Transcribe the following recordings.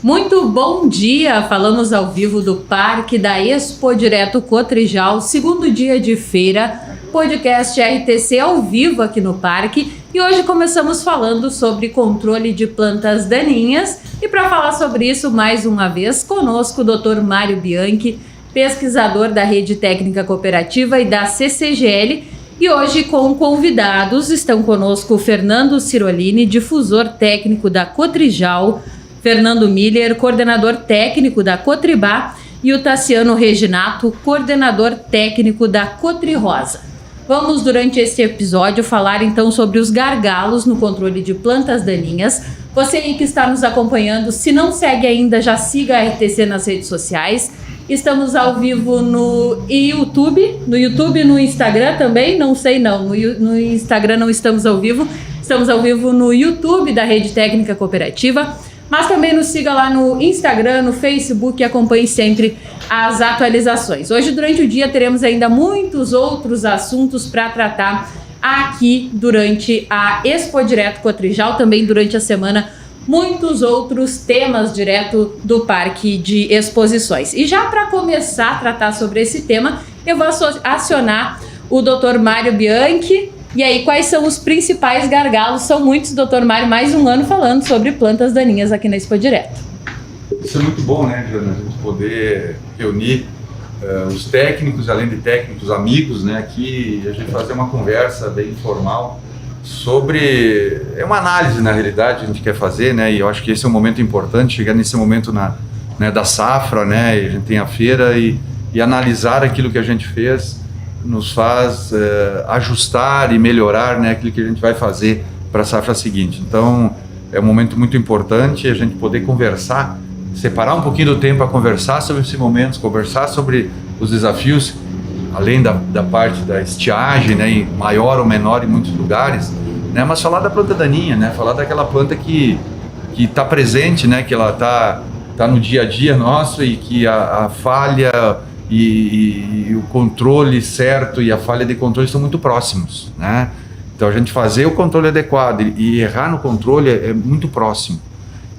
Muito bom dia! Falamos ao vivo do Parque da Expo Direto Cotrijal, segundo dia de feira, podcast RTC ao vivo aqui no parque. E hoje começamos falando sobre controle de plantas daninhas. E para falar sobre isso, mais uma vez, conosco o Dr. Mário Bianchi, pesquisador da Rede Técnica Cooperativa e da CCGL. E hoje com convidados estão conosco o Fernando Cirolini, difusor técnico da Cotrijal, Fernando Miller, coordenador técnico da Cotribá, e o Tassiano Reginato, coordenador técnico da Cotrirosa. Vamos, durante este episódio, falar então sobre os gargalos no controle de plantas daninhas. Você aí que está nos acompanhando, se não segue ainda, já siga a RTC nas redes sociais. Estamos ao vivo no YouTube e no Instagram também, não sei não, no Instagram não estamos ao vivo no YouTube da Rede Técnica Cooperativa. Mas também nos siga lá no Instagram, no Facebook e acompanhe sempre as atualizações. Hoje, durante o dia, teremos ainda muitos outros assuntos para tratar aqui durante a Expo Direto Cotrijal, também durante a semana, muitos outros temas direto do Parque de Exposições. E já para começar a tratar sobre esse tema, eu vou acionar o Dr. Mário Bianchi. E aí, quais são os principais gargalos? São muitos, doutor Mário, mais um ano falando sobre plantas daninhas aqui na Expo Direto. Isso é muito bom, né, Jana? A gente poder reunir os técnicos, além de técnicos, amigos, né, aqui, e a gente fazer uma conversa bem informal sobre... É uma análise, na realidade, que a gente quer fazer, né, e eu acho que esse é um momento importante, chegar nesse momento da safra, né, e a gente tem a feira e analisar aquilo que a gente fez, nos faz ajustar e melhorar, né, aquilo que a gente vai fazer para a safra seguinte. Então, é um momento muito importante a gente poder conversar, separar um pouquinho do tempo para conversar sobre esses momentos, conversar sobre os desafios, além da parte da estiagem, né, em maior ou menor em muitos lugares, né, mas falar da planta daninha, né, falar daquela planta que está presente, né, que ela tá no dia a dia nosso e que a falha... E o controle certo e a falha de controle estão muito próximos, né? Então a gente fazer o controle adequado e errar no controle é muito próximo.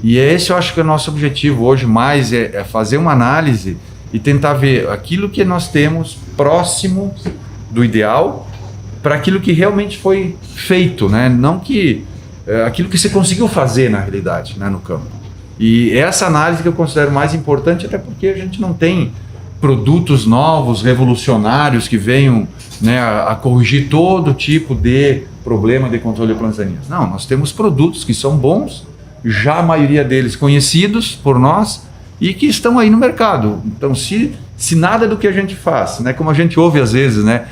E esse eu acho que é o nosso objetivo hoje mais, é fazer uma análise e tentar ver aquilo que nós temos próximo do ideal para aquilo que realmente foi feito, né? Não que aquilo que você conseguiu fazer na realidade, né, no campo. E essa análise que eu considero mais importante, até porque a gente não tem produtos novos, revolucionários que venham, né, a corrigir todo tipo de problema de controle de plantas daninhas. Não, nós temos produtos que são bons, já a maioria deles conhecidos por nós e que estão aí no mercado. Então, se nada do que a gente faz, né, como a gente ouve às vezes, né,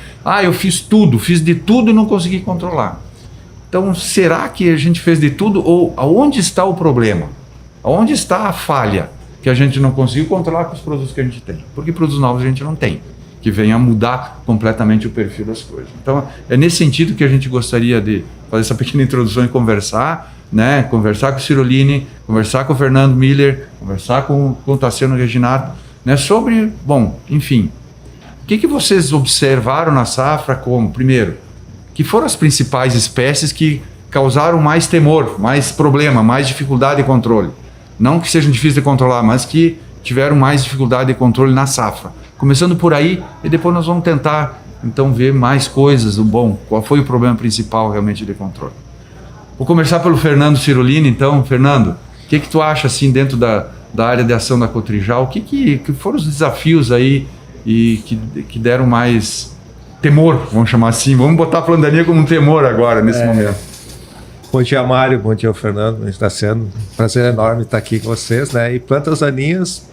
eu fiz de tudo e não consegui controlar. Então, será que a gente fez de tudo ou aonde está o problema? Aonde está a falha que a gente não conseguiu controlar com os produtos que a gente tem? Porque produtos novos a gente não tem, que venham a mudar completamente o perfil das coisas. Então, é nesse sentido que a gente gostaria de fazer essa pequena introdução e conversar, né? Conversar com o Cirolini, conversar com o Fernando Miller, conversar com o Tassiano Reginato, né? Sobre, bom, enfim, o que vocês observaram na safra como, primeiro, que foram as principais espécies que causaram mais temor, mais problema, mais dificuldade de controle? Não que sejam difíceis de controlar, mas que tiveram mais dificuldade de controle na safra. Começando por aí, e depois nós vamos tentar, então, ver mais coisas. Qual foi o problema principal realmente de controle? Vou começar pelo Fernando Cirolini, então. Fernando, o que tu acha, assim, dentro da área de ação da Cotrijal? O que foram os desafios aí e que deram mais temor, vamos chamar assim? Vamos botar a planta daninha como um temor agora, nesse momento. Bom dia, Mário. Bom dia, Fernando. Está sendo um prazer enorme estar aqui com vocês, né? E plantas daninhas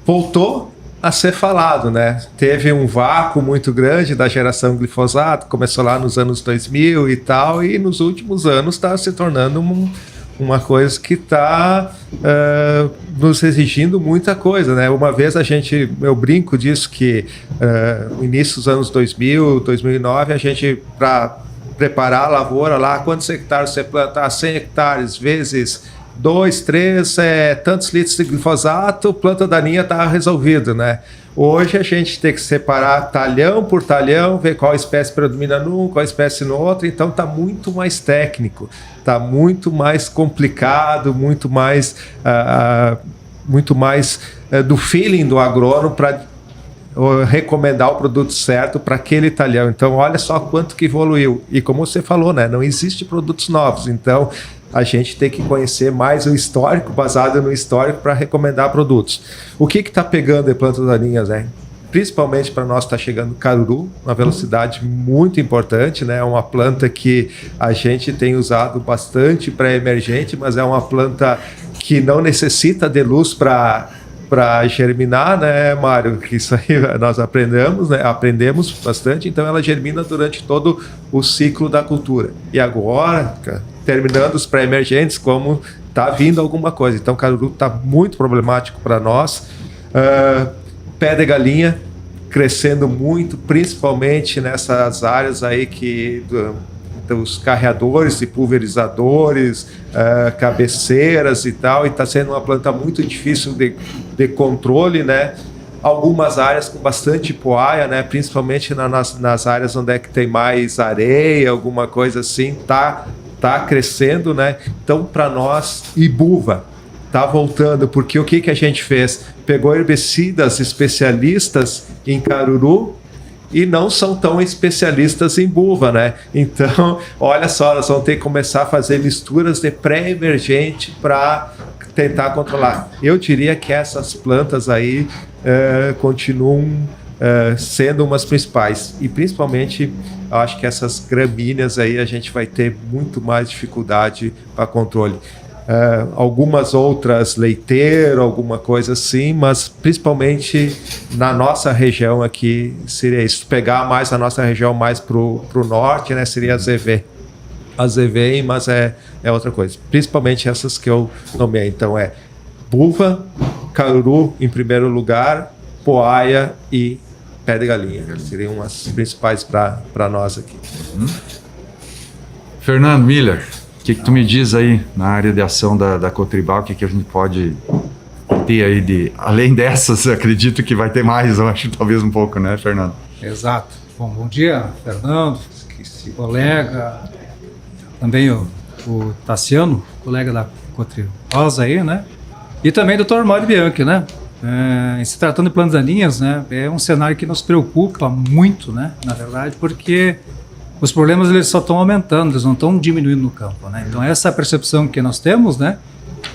voltou a ser falado, né? Teve um vácuo muito grande da geração glifosato, começou lá nos anos 2000 e tal, e nos últimos anos está se tornando uma coisa que está nos exigindo muita coisa, né? Uma vez eu brinco disso que no início dos anos 2000, 2009, a gente, para preparar a lavoura lá, quantos hectares você plantar? 100 hectares vezes 2, 3, tantos litros de glifosato, planta daninha está resolvido, né? Hoje a gente tem que separar talhão por talhão, ver qual espécie predomina num, qual espécie no outro, então está muito mais técnico, está muito mais complicado, muito mais do feeling do agrônomo para recomendar o produto certo para aquele talhão. Então olha só quanto que evoluiu. E como você falou, né, não existe produtos novos, então a gente tem que conhecer mais o histórico, baseado no histórico, para recomendar produtos. O que está pegando em plantas daninhas, né? Principalmente para nós está chegando caruru, uma velocidade muito importante, né? É uma planta que a gente tem usado bastante para emergente, mas é uma planta que não necessita de luz para germinar, né, Mário? Que isso aí nós aprendemos, né? Aprendemos bastante, então ela germina durante todo o ciclo da cultura. E agora, terminando os pré-emergentes, como está vindo alguma coisa. Então, caruru está muito problemático para nós. Pé de galinha crescendo muito, principalmente nessas áreas aí dos carreadores e pulverizadores, cabeceiras e tal, e está sendo uma planta muito difícil de controle, né? Algumas áreas com bastante poaia, né? Principalmente nas áreas onde é que tem mais areia, alguma coisa assim, tá crescendo, né? Então, para nós, ibuva tá voltando, porque o que a gente fez? Pegou herbicidas especialistas em caruru e não são tão especialistas em buva, né? Então, olha só, nós vamos ter que começar a fazer misturas de pré-emergente para tentar controlar. Eu diria que essas plantas aí continuam sendo umas principais. E principalmente, eu acho que essas gramíneas aí a gente vai ter muito mais dificuldade para controle. Algumas outras leiteiro, alguma coisa assim, mas principalmente na nossa região aqui seria isso. Pegar mais a nossa região mais pro norte, né, seria a ZV, mas é outra coisa. Principalmente essas que eu nomeei. Então buva, caruru em primeiro lugar, poaia e pé de galinha. Seriam as principais para nós aqui. Fernando Miller, o que tu me diz aí na área de ação da Cotribal? O que a gente pode ter aí além dessas? Acredito que vai ter mais, eu acho, talvez um pouco, né, Fernando? Exato. Bom dia, Fernando, colega, também o Tassiano, colega da Cotribal aí, né? E também o Dr. Mário Bianchi, né? Se tratando de plantas daninhas, né? É um cenário que nos preocupa muito, né? Na verdade, porque os problemas eles só estão aumentando, eles não estão diminuindo no campo, né? Então essa é a percepção que nós temos, né?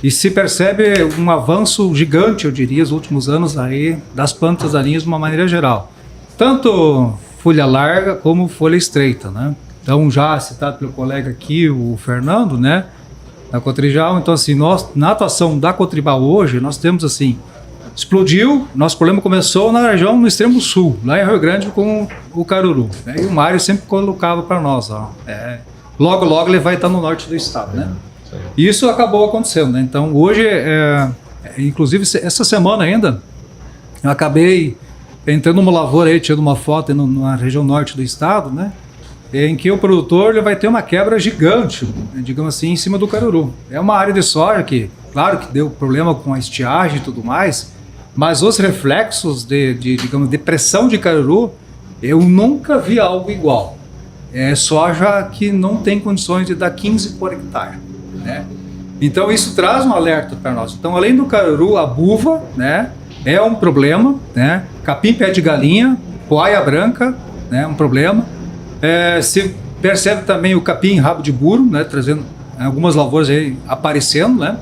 E se percebe um avanço gigante, eu diria, nos últimos anos aí das plantas daninhas de uma maneira geral. Tanto folha larga como folha estreita, né? Então já citado pelo colega aqui, o Fernando, né? Da Cotribal, então assim, nós na atuação da Cotribal hoje, nós temos assim, explodiu, nosso problema começou na região no extremo sul, lá em Rio Grande com o caruru, né? E o Mário sempre colocava para nós, logo ele vai estar no norte do estado, né? E isso acabou acontecendo, né? Então hoje, inclusive essa semana ainda, eu acabei entrando numa lavoura aí, tirando uma foto na região norte do estado, né? Em que o produtor ele vai ter uma quebra gigante, digamos assim, em cima do caruru. É uma área de soja que, claro que deu problema com a estiagem e tudo mais, mas os reflexos digamos, de pressão de caruru, eu nunca vi algo igual. É soja que não tem condições de dar 15 por hectare, né? Então isso traz um alerta para nós. Então, além do caruru, a buva, né, é um problema, né? Capim pé de galinha, poaia branca, né, um problema. Se percebe também o capim rabo de burro, né, trazendo algumas lavouras aí aparecendo, né?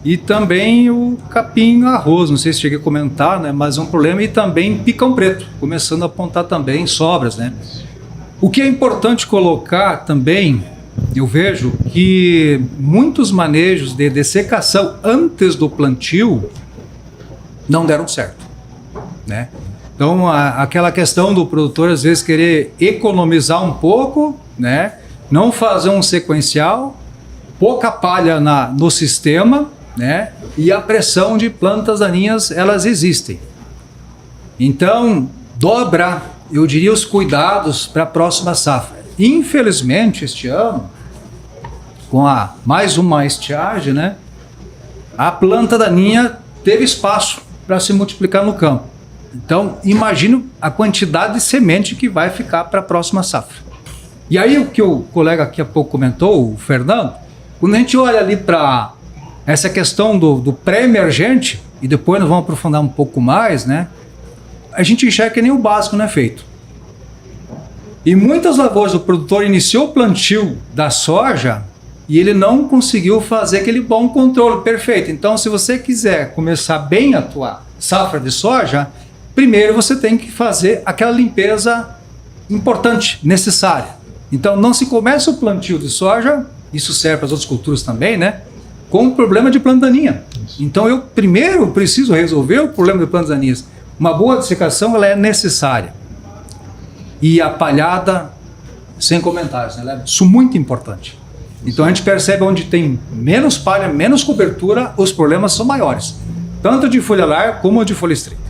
E também o capim arroz, não sei se cheguei a comentar, né, mas é um problema. E também picão preto, começando a apontar também sobras, né? O que é importante colocar também, eu vejo que muitos manejos de dessecação antes do plantio não deram certo, né? Então, aquela questão do produtor, às vezes, querer economizar um pouco, né? Não fazer um sequencial, pouca palha no sistema, né? E a pressão de plantas daninhas, elas existem. Então, dobra, eu diria, os cuidados para a próxima safra. Infelizmente, este ano, com mais uma estiagem, né? A planta daninha teve espaço para se multiplicar no campo. Então, imagine a quantidade de semente que vai ficar para a próxima safra. E aí, o que o colega aqui há pouco comentou, o Fernando, quando a gente olha ali para essa questão do pré-emergente, e depois nós vamos aprofundar um pouco mais, né? A gente enxerga que nem o básico não é feito. E muitas lavouras o produtor iniciou o plantio da soja e ele não conseguiu fazer aquele bom controle perfeito. Então, se você quiser começar bem a tua safra de soja, primeiro você tem que fazer aquela limpeza importante, necessária. Então, não se começa o plantio de soja, isso serve para as outras culturas também, né? Com o problema de planta daninha. Então, eu primeiro preciso resolver o problema de plantas daninhas. Uma boa dessecação, ela é necessária. E a palhada, sem comentários, né? Ela é isso muito importante. Então, a gente percebe onde tem menos palha, menos cobertura, os problemas são maiores. Tanto de folha larga como de folha estreita.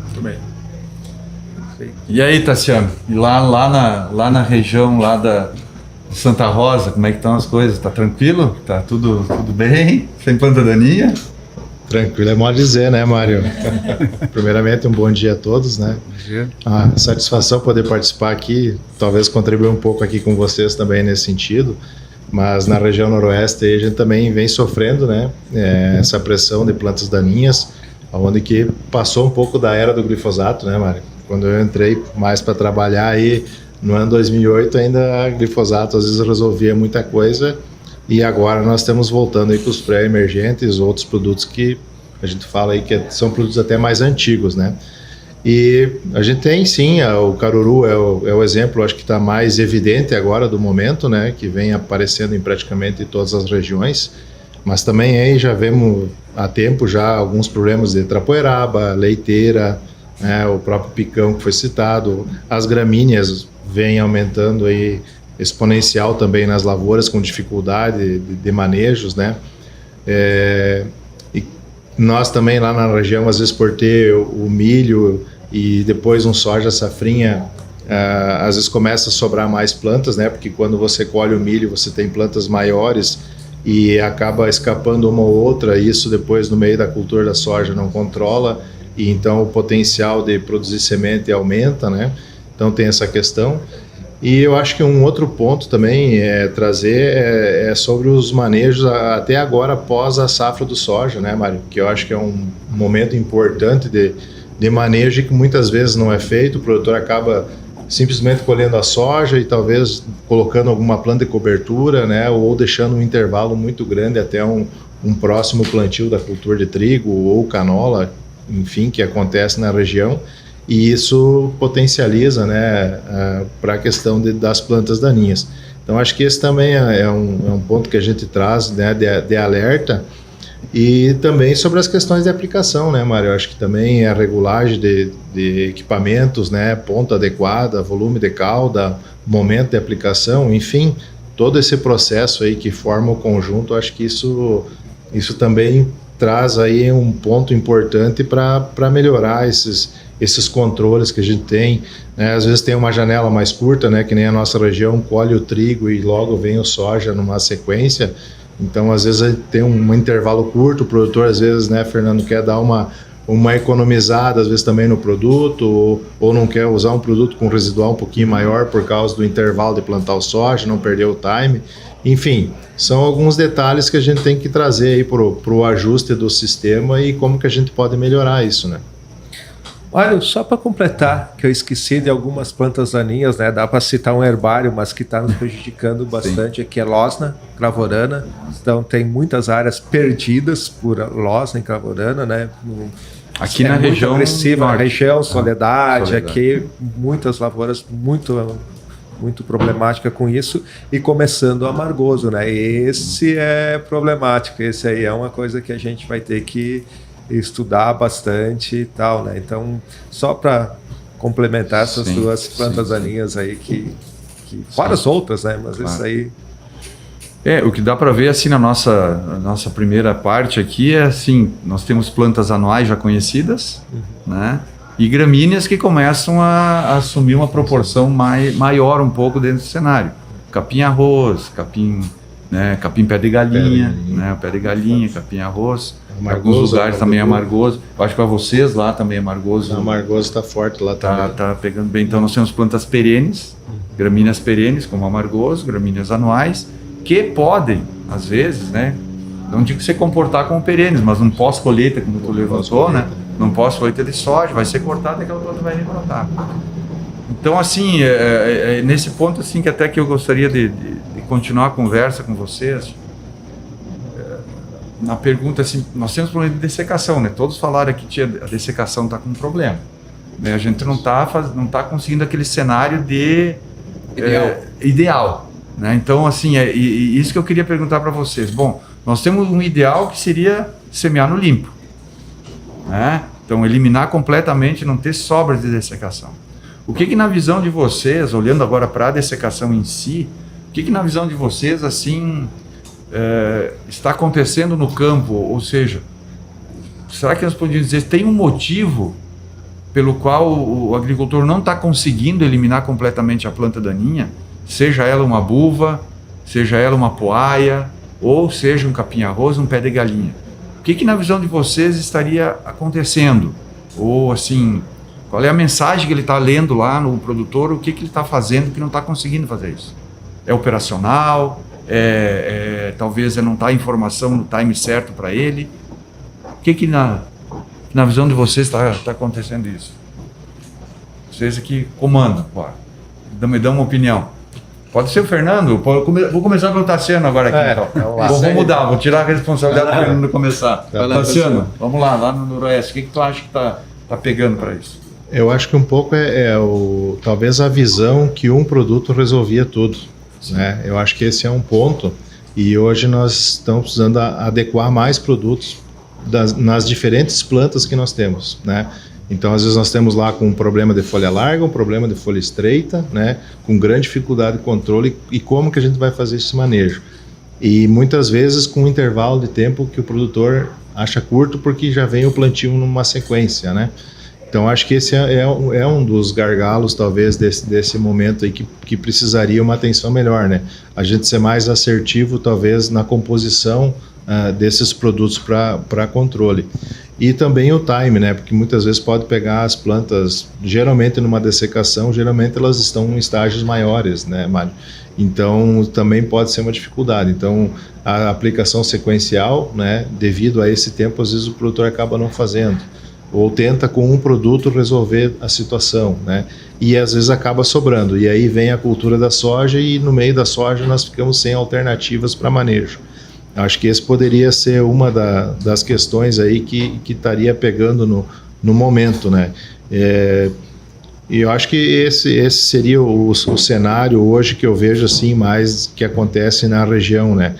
Muito bem. E aí, Tassiano? E lá na região lá da Santa Rosa, como é que estão as coisas? Tá tranquilo? Tá tudo bem? Sem planta daninha? Tranquilo é modo de dizer, né, Mário? Primeiramente, um bom dia a todos, né? Bom dia. Satisfação poder participar aqui, talvez contribuir um pouco aqui com vocês também nesse sentido, mas na região noroeste a gente também vem sofrendo, né, essa pressão de plantas daninhas, onde que passou um pouco da era do glifosato, né, Mário? Quando eu entrei mais para trabalhar aí no ano 2008, ainda glifosato às vezes resolvia muita coisa. E agora nós estamos voltando aí com os pré-emergentes, outros produtos que a gente fala aí que são produtos até mais antigos, né? E a gente tem sim, o caruru é o exemplo, acho que está mais evidente agora do momento, né? Que vem aparecendo em praticamente todas as regiões, mas também aí já vemos há tempo já alguns problemas de trapoeraba, leiteira, né? O próprio picão que foi citado, as gramíneas vêm aumentando aí exponencial também nas lavouras, com dificuldade de manejos, né? E nós também lá na região, às vezes por ter o milho e depois um soja safrinha, às vezes começa a sobrar mais plantas, né? Porque quando você colhe o milho, você tem plantas maiores e acaba escapando uma ou outra, e isso depois no meio da cultura da soja não controla, e então o potencial de produzir semente aumenta, né? Então tem essa questão. E eu acho que um outro ponto também trazer sobre os manejos até agora após a safra do soja, né, Mário? Que eu acho que é um momento importante de manejo que muitas vezes não é feito, o produtor acaba simplesmente colhendo a soja e talvez colocando alguma planta de cobertura, né, ou deixando um intervalo muito grande até um próximo plantio da cultura de trigo ou canola, enfim, que acontece na região. E isso potencializa, né, para a questão das plantas daninhas. Então, acho que esse também é um ponto que a gente traz, né, de alerta, e também sobre as questões de aplicação, né, Mário? Acho que também a regulagem de equipamentos, né, ponta adequada, volume de cauda, momento de aplicação, enfim, todo esse processo aí que forma o conjunto, acho que isso também traz aí um ponto importante para melhorar esses controles que a gente tem, né? Às vezes tem uma janela mais curta, né? Que nem a nossa região colhe o trigo e logo vem o soja numa sequência, então às vezes tem um intervalo curto, o produtor às vezes, né, Fernando, quer dar uma economizada às vezes também no produto, ou não quer usar um produto com residual um pouquinho maior por causa do intervalo de plantar o soja, não perder o time. Enfim, são alguns detalhes que a gente tem que trazer aí pro ajuste do sistema e como que a gente pode melhorar isso, né? Olha, só para completar, que eu esqueci de algumas plantas daninhas, né? Dá para citar um herbário, mas que está nos prejudicando bastante, aqui é losna, clavorana. Então tem muitas áreas perdidas por losna e clavorana, né? Aqui na região agressiva, norte. na região Soledade, Soledade, aqui muitas lavouras muito problemática com isso, e começando o amargoso, né? Esse é problemático, esse aí é uma coisa que a gente vai ter que estudar bastante e tal, né? Então, só para complementar essas duas plantas daninhas aí que fora as outras, né? Mas claro, isso aí... O que dá para ver assim na nossa primeira parte aqui é assim, nós temos plantas anuais já conhecidas, né? E gramíneas que começam a assumir uma proporção maior um pouco dentro do cenário. Capim-arroz, capim pé de galinha, né? Pé de galinha, capim-arroz. Em alguns lugares também é amargoso. Eu acho que para vocês lá também é amargoso. A amargoso está forte lá também. Tá pegando bem. Então nós temos plantas perenes, gramíneas perenes, como amargoso, gramíneas anuais, que podem, às vezes, né? Não digo se comportar como perenes, mas um pós-colheita, como tu levantou, né? Num pós-colheita de soja, vai ser cortado e aquela planta vai rebrotar. Então, assim, nesse ponto, assim, que até que eu gostaria de continuar a conversa com vocês, na pergunta, assim, nós temos problema de dessecação, né? Todos falaram aqui que a dessecação está com um problema. Né? A gente não está conseguindo aquele cenário de ideal. Né? Então, assim, isso que eu queria perguntar para vocês. Bom, nós temos um ideal que seria semear no limpo. Né? Então, eliminar completamente, não ter sobras de dessecação. O que na visão de vocês, olhando agora para a dessecação em si, o que na visão de vocês, assim, está acontecendo no campo? Ou seja, será que nós podíamos dizer que tem um motivo pelo qual o agricultor não está conseguindo eliminar completamente a planta daninha, seja ela uma buva, seja ela uma poaia, ou seja um capim-arroz, um pé de galinha? O que na visão de vocês estaria acontecendo? Ou assim, qual é a mensagem que ele está lendo lá no produtor, o que ele está fazendo que não está conseguindo fazer isso? É operacional? Talvez não está a informação no time certo para ele? O que na visão de vocês está acontecendo isso? Vocês aqui comandam, me dão uma opinião. Pode ser o Fernando? Vou começar pelo Tassiano agora aqui. Então. Vou mudar, vou tirar a responsabilidade do Fernando começar. Tassiano, vamos lá no Noroeste, o que tu acha que está pegando para isso? Eu acho que um pouco talvez a visão que um produto resolvia tudo. Né? Eu acho que esse é um ponto, e hoje nós estamos precisando adequar mais produtos nas diferentes plantas que nós temos. Né? Então, às vezes nós temos lá com um problema de folha larga, um problema de folha estreita, né? Com grande dificuldade de controle, e como que a gente vai fazer esse manejo? E muitas vezes com um intervalo de tempo que o produtor acha curto, porque já vem o plantio numa sequência, né? Então, acho que esse é um dos gargalos, talvez, desse momento aí que precisaria uma atenção melhor, né? A gente ser mais assertivo, talvez, na composição desses produtos para controle. E também o time, né? Porque muitas vezes pode pegar as plantas, geralmente numa dessecação, geralmente elas estão em estágios maiores, né, Mário? Então, também pode ser uma dificuldade. Então, a aplicação sequencial, né, devido a esse tempo, às vezes o produtor acaba não fazendo. Ou tenta com um produto resolver a situação, né? E às vezes acaba sobrando. E aí vem a cultura da soja, e no meio da soja nós ficamos sem alternativas para manejo. Acho que esse poderia ser uma das questões aí que estaria pegando no momento, né? E eu acho que esse seria o cenário hoje que eu vejo assim mais que acontece na região, né?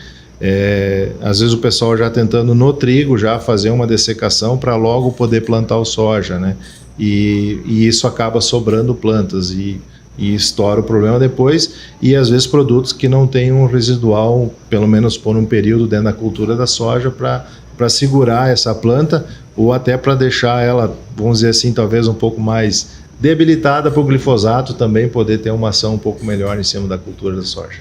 Às vezes o pessoal já tentando no trigo já fazer uma dessecação para logo poder plantar o soja, né? E isso acaba sobrando plantas e estoura o problema depois, e às vezes produtos que não têm um residual, pelo menos por um período dentro da cultura da soja, para segurar essa planta, ou até para deixar ela, vamos dizer assim, talvez um pouco mais debilitada para o glifosato também poder ter uma ação um pouco melhor em cima da cultura da soja.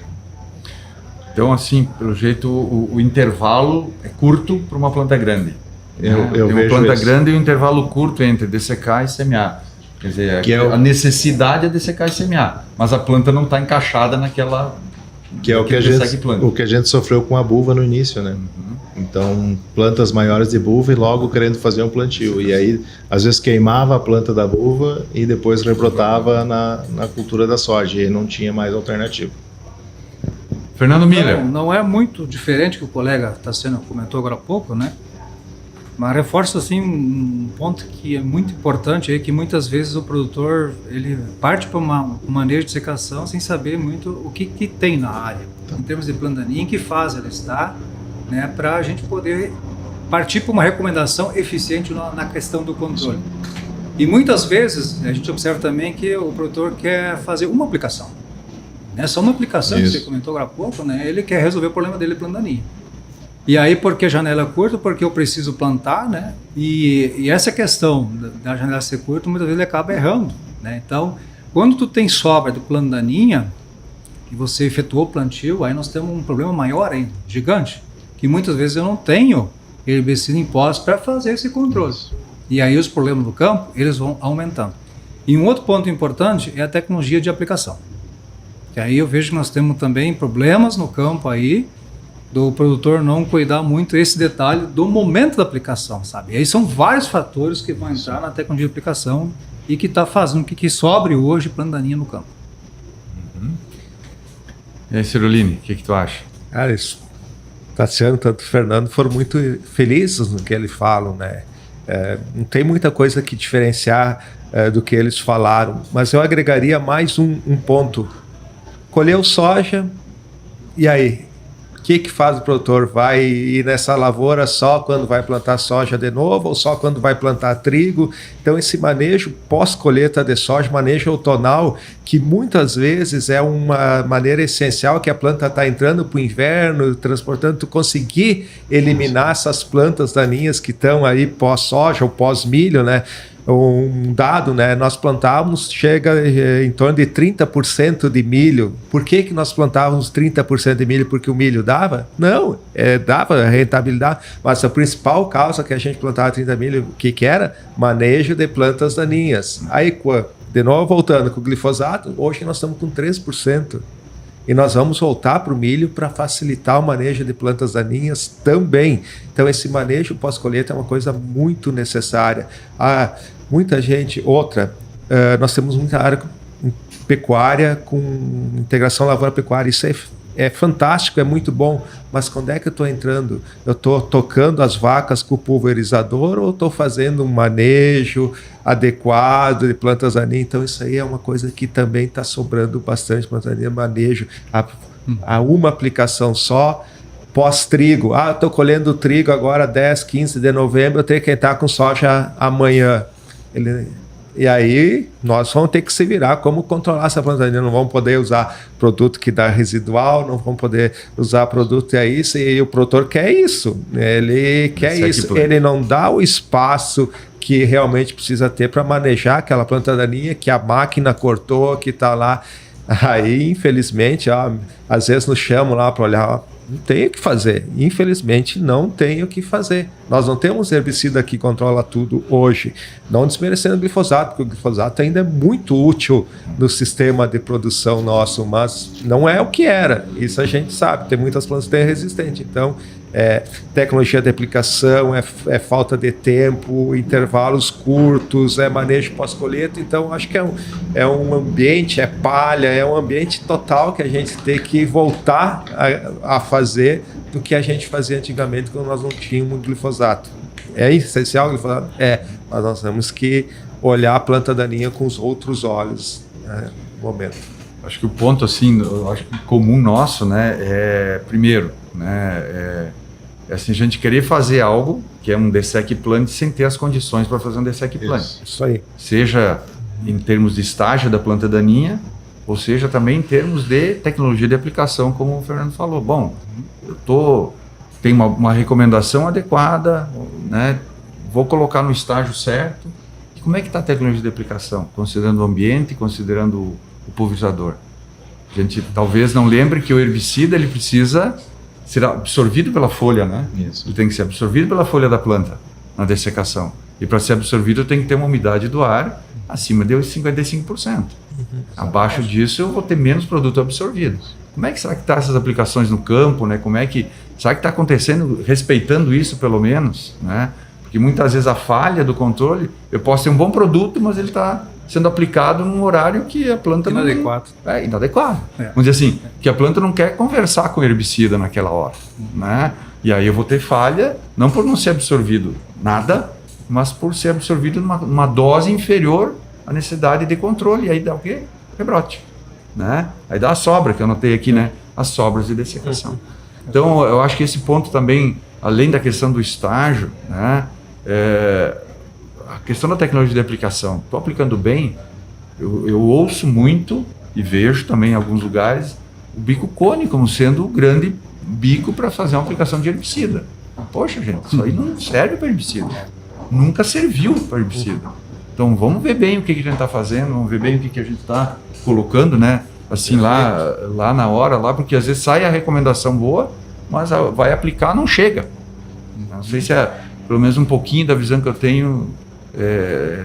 Então, assim, pelo jeito, o intervalo é curto para uma planta grande. Eu Tem uma vejo planta isso. grande e um intervalo curto entre dessecar e semear. Quer dizer, a necessidade é dessecar e semear, mas a planta não está encaixada naquela... Que é o que a gente sofreu com a buva no início, né? Então, plantas maiores de buva e logo querendo fazer um plantio. E aí, às vezes queimava a planta da buva e depois rebrotava na cultura da soja, e aí não tinha mais alternativa. Fernando Miller. Não é muito diferente que o colega Tassiano comentou agora há pouco, né? Mas reforço assim um ponto que é muito importante, é que muitas vezes o produtor ele parte para um manejo de secação sem saber muito o que tem na área, em termos de planta daninha, em que fase ela está, né, para a gente poder partir para uma recomendação eficiente na questão do controle. E muitas vezes a gente observa também que o produtor quer fazer uma aplicação, né, só uma aplicação. Isso. Que você comentou agora há pouco, né, ele quer resolver o problema dele, planta daninha. E aí, porque a janela é curta, porque eu preciso plantar, né? E essa questão da janela ser curta, muitas vezes ele acaba errando, né? Então, quando tu tem sobra do plano daninha, e você efetuou o plantio, aí nós temos um problema maior ainda, gigante, que muitas vezes eu não tenho herbicida em posse para fazer esse controle. E aí os problemas do campo, eles vão aumentando. E um outro ponto importante é a tecnologia de aplicação. Que aí eu vejo que nós temos também problemas no campo aí, do produtor não cuidar muito esse detalhe do momento da aplicação, sabe? E aí são vários fatores que vão entrar na tecnologia de aplicação e que está fazendo com que sobre hoje planta daninha no campo. E aí, Ciruline, o que tu acha? Cara, isso, Tassiano, tanto o Fernando foram muito felizes no que eles falam, né? Não tem muita coisa que diferenciar do que eles falaram, mas eu agregaria mais um ponto. Colheu soja, e aí? O que faz o produtor? Vai ir nessa lavoura só quando vai plantar soja de novo ou só quando vai plantar trigo? Então esse manejo pós-colheita de soja, manejo outonal, que muitas vezes é uma maneira essencial que a planta está entrando para o inverno, transportando, tu conseguir eliminar essas plantas daninhas que estão aí pós-soja ou pós-milho, né? Um dado, né? Nós plantávamos, chega em torno de 30% de milho. Por que nós plantávamos 30% de milho? Porque o milho dava? Não, dava rentabilidade, mas a principal causa que a gente plantava 30% de milho, o que era? Manejo de plantas daninhas. Aí, de novo, voltando com o glifosato, hoje nós estamos com 3%. E nós vamos voltar para o milho para facilitar o manejo de plantas daninhas também. Então, esse manejo pós-colheita é uma coisa muito necessária. Muita gente, nós temos muita área pecuária com integração lavoura-pecuária. Isso é fantástico, é muito bom, mas quando é que eu estou entrando? Eu estou tocando as vacas com o pulverizador ou estou fazendo um manejo adequado de plantas daninhas? Então isso aí é uma coisa que também está sobrando bastante, plantas daninhas, manejo a uma aplicação só. Pós-trigo, estou colhendo trigo agora 10, 15 de novembro, eu tenho que entrar com soja amanhã. E aí nós vamos ter que se virar como controlar essa planta daninha. Não vamos poder usar produto que dá residual, não vamos poder usar produto que é isso, e o produtor quer isso. Ele quer isso, ele não dá o espaço que realmente precisa ter para manejar aquela planta daninha que a máquina cortou, que está lá. Aí, infelizmente, às vezes nos chamam lá para olhar, não tem o que fazer. Infelizmente, não tem o que fazer. Nós não temos herbicida que controla tudo hoje. Não desmerecendo o glifosato, porque o glifosato ainda é muito útil no sistema de produção nosso, mas não é o que era. Isso a gente sabe. Tem muitas plantas que têm resistente. Então, tecnologia de aplicação, falta de tempo, intervalos curtos, manejo pós-colheita. Então, acho que é um ambiente, palha, é um ambiente total que a gente tem que voltar a fazer do que a gente fazia antigamente quando nós não tínhamos glifosato. É essencial o glifosato? Mas nós temos que olhar a planta daninha com os outros olhos no momento. Acho que o ponto, assim, eu acho que comum nosso, né, primeiro, né, assim, a gente querer fazer algo que é um dessec plant sem ter as condições para fazer um dessec plant. Isso aí. Seja em termos de estágio da planta daninha, ou seja também em termos de tecnologia de aplicação, como o Fernando falou. Bom, tem uma recomendação adequada, né, vou colocar no estágio certo. E como é que está a tecnologia de aplicação? Considerando o ambiente, considerando o pulverizador. A gente talvez não lembre que o herbicida ele precisa ser absorvido pela folha, né? Isso. Ele tem que ser absorvido pela folha da planta na dessecação. E para ser absorvido tem que ter uma umidade do ar acima de 55%. Abaixo disso eu vou ter menos produto absorvido. Como é que será que está essas aplicações no campo, né? Será que está acontecendo, respeitando isso pelo menos, né? Porque muitas vezes a falha do controle, eu posso ter um bom produto, mas ele está sendo aplicado num horário que a planta inadequado. Inadequado. Vamos dizer assim, que a planta não quer conversar com o herbicida naquela hora, né? E aí eu vou ter falha, não por não ser absorvido nada, mas por ser absorvido numa dose inferior à necessidade de controle. E aí dá o quê? Rebrote, né? Aí dá a sobra, que eu anotei aqui, né? As sobras de dessecação. Então, eu acho que esse ponto também, além da questão do estágio, né? A questão da tecnologia de aplicação, estou aplicando bem, eu ouço muito e vejo também em alguns lugares o bico cone como sendo o grande bico para fazer uma aplicação de herbicida. Poxa, gente, isso aí não serve para herbicida. Nunca serviu para herbicida. Então vamos ver bem o que a gente está fazendo, vamos ver bem o que a gente está colocando, né? Assim, lá na hora, porque às vezes sai a recomendação boa, mas vai aplicar, não chega. Não sei se é pelo menos um pouquinho da visão que eu tenho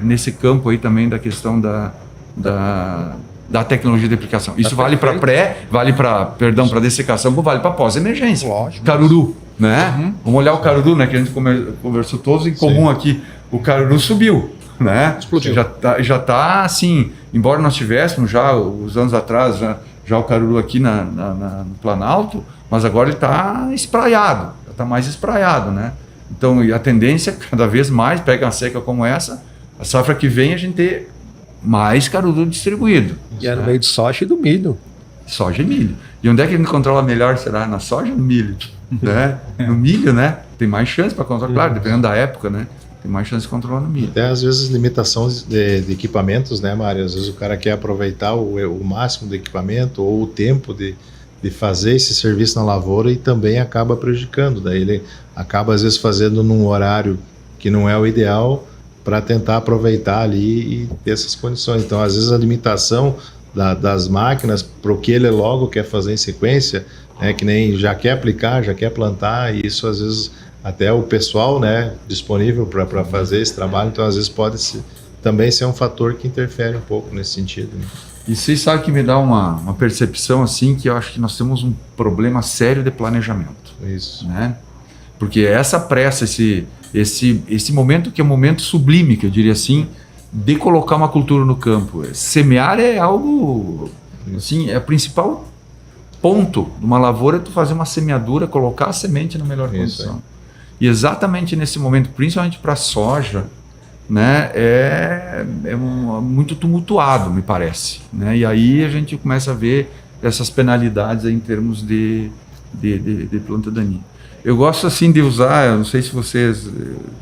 nesse campo aí também da questão da tecnologia de aplicação. Isso vale para para dessecação, como vale para pós-emergência. Lógico. Caruru, né? Vamos olhar o caruru, né? Que a gente conversou todos em comum aqui. O caruru subiu, né? Explodiu. Já tá assim, embora nós tivéssemos já, uns anos atrás, já o caruru aqui no Planalto, mas agora ele está espraiado, está mais espraiado, né? Então, e a tendência, cada vez mais, pega uma seca como essa, a safra que vem a gente ter mais caruru distribuído. E é no meio de soja e do milho. Soja e milho. E onde é que a gente controla melhor, será? Na soja ou no milho? Né? No milho, né? Tem mais chance para controlar, claro, dependendo da época, né? Tem mais chance de controlar no milho. Até às vezes limitações de equipamentos, né, Mário? Às vezes o cara quer aproveitar o máximo do equipamento ou o tempo de fazer esse serviço na lavoura e também acaba prejudicando. Daí ele acaba às vezes fazendo num horário que não é o ideal para tentar aproveitar ali e ter essas condições. Então, às vezes a limitação das máquinas para o que ele logo quer fazer em sequência, né, que nem já quer aplicar, já quer plantar, e isso às vezes até o pessoal, né, disponível para fazer esse trabalho, então às vezes pode também ser um fator que interfere um pouco nesse sentido, né? E vocês sabem que me dá uma percepção assim, que eu acho que nós temos um problema sério de planejamento. Isso. Né? Porque essa pressa, esse momento que é um momento sublime, que eu diria assim, de colocar uma cultura no campo. Semear é algo, assim, é o principal ponto de uma lavoura, é tu fazer uma semeadura, colocar a semente na melhor condição. E exatamente nesse momento, principalmente para a soja, né, muito tumultuado, me parece, né? E aí a gente começa a ver essas penalidades aí em termos de planta daninha. Eu gosto assim de usar, eu não sei se vocês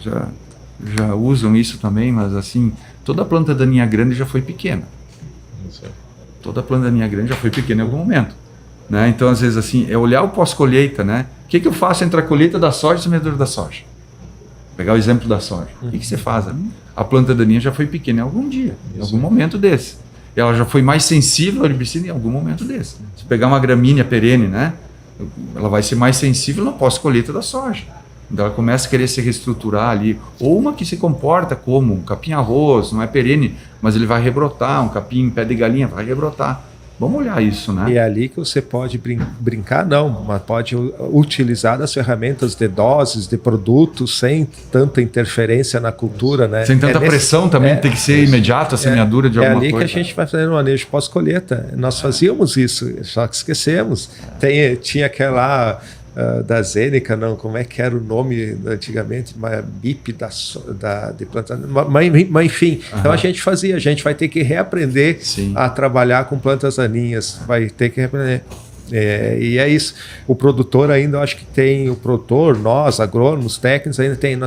já usam isso também, mas assim, toda planta daninha grande já foi pequena. Toda planta daninha grande já foi pequena em algum momento, né? Então às vezes assim, é olhar o pós-colheita, né? O que eu faço entre a colheita da soja e a semeadura da soja? Pegar o exemplo da soja. O que você faz? A planta daninha já foi pequena em algum dia, em algum momento desse. Ela já foi mais sensível ao herbicida em algum momento desse. Se pegar uma gramínea perene, né? Ela vai ser mais sensível na pós-colheita da soja. Então ela começa a querer se reestruturar ali. Ou uma que se comporta como um capim-arroz, não é perene, mas ele vai rebrotar, um capim pé de galinha vai rebrotar. Vamos olhar isso, né? E é ali que você pode brincar, não, mas pode utilizar das ferramentas de doses, de produtos, sem tanta interferência na cultura, né? Sem tanta pressão também, tem que ser imediato a semeadura de alguma coisa. É ali que a gente vai fazendo o manejo pós-colheita. Nós fazíamos isso, só que esquecemos. Tinha aquela da Zênica, não, como é que era o nome antigamente, BIP de planta, mas enfim, então a gente vai ter que reaprender a trabalhar com plantas daninhas, vai ter que reaprender. E é isso, o produtor ainda, eu acho que tem, o produtor, nós, agrônomos, técnicos, ainda tem,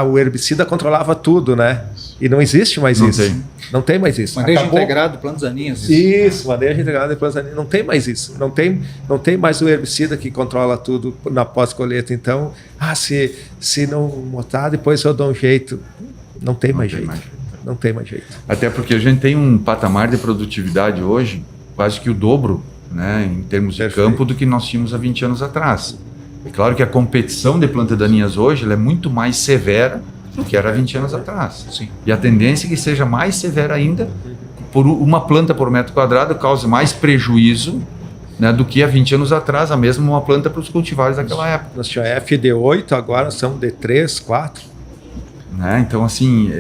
o herbicida controlava tudo, né? E não existe mais isso. Não tem mais isso. Manejo integrado de plantas daninhas. Isso, manejo integrado de plantas daninhas. Não tem mais isso. Não tem mais o herbicida que controla tudo na pós-colheita. Então, se não botar, depois eu dou um jeito. Não tem mais jeito. Não tem mais jeito. Até porque a gente tem um patamar de produtividade hoje, quase que o dobro, né, em termos de campo, do que nós tínhamos há 20 anos atrás. É claro que a competição de plantas daninhas hoje ela é muito mais severa do que era 20 anos atrás. Sim. E a tendência é que seja mais severa ainda, por uma planta por metro quadrado cause mais prejuízo, né, do que há 20 anos atrás, a mesma uma planta para os cultivares daquela época. Nós tínhamos FD8, agora são D3, 4. Né? Então, assim,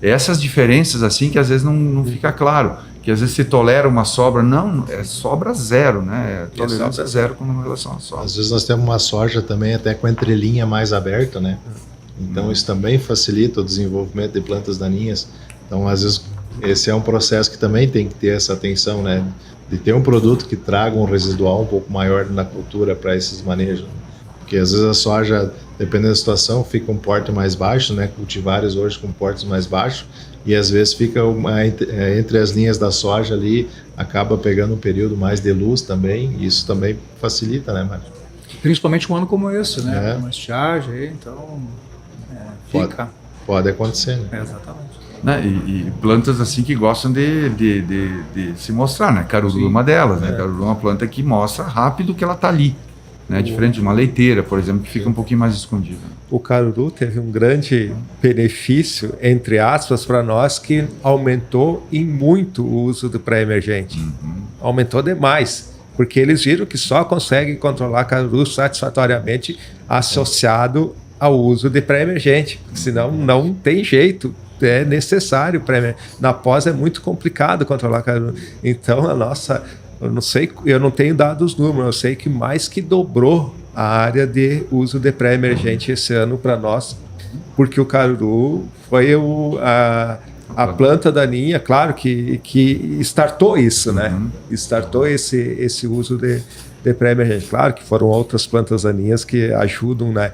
essas diferenças assim que às vezes não fica claro. Que às vezes se tolera uma sobra, não, é sobra zero, né? Tolerância zero com relação à soja. Às vezes nós temos uma soja também até com entrelinha mais aberta, né? Então isso também facilita o desenvolvimento de plantas daninhas. Então às vezes esse é um processo que também tem que ter essa atenção, né? De ter um produto que traga um residual um pouco maior na cultura para esses manejos. Porque às vezes a soja, dependendo da situação, fica um porte mais baixo, né? Cultivares hoje com portes mais baixos. E às vezes fica entre as linhas da soja ali, acaba pegando um período mais de luz também, e isso também facilita, né, Mário? Principalmente um ano como esse, né? Uma estiagem aí, então fica. Pode acontecer, né? Exatamente. Né? E plantas assim que gostam de se mostrar, né? Caruru é uma delas, né? Caruru é uma planta que mostra rápido que ela está ali. né? Diferente de uma leiteira, por exemplo, que fica um pouquinho mais escondida. O caruru teve um grande benefício, entre aspas, para nós, que aumentou em muito o uso do pré-emergente. Aumentou demais, porque eles viram que só conseguem controlar caruru satisfatoriamente associado ao uso de pré-emergente, senão não tem jeito. É necessário na pós é muito complicado controlar caruru. Então eu não sei, eu não tenho dado os números, eu sei que mais que dobrou a área de uso de pré-emergente esse ano para nós, porque o caruru foi a planta daninha, claro que startou isso, né? Startou esse uso de pré-emergente. Claro que foram outras plantas daninhas que ajudam, né?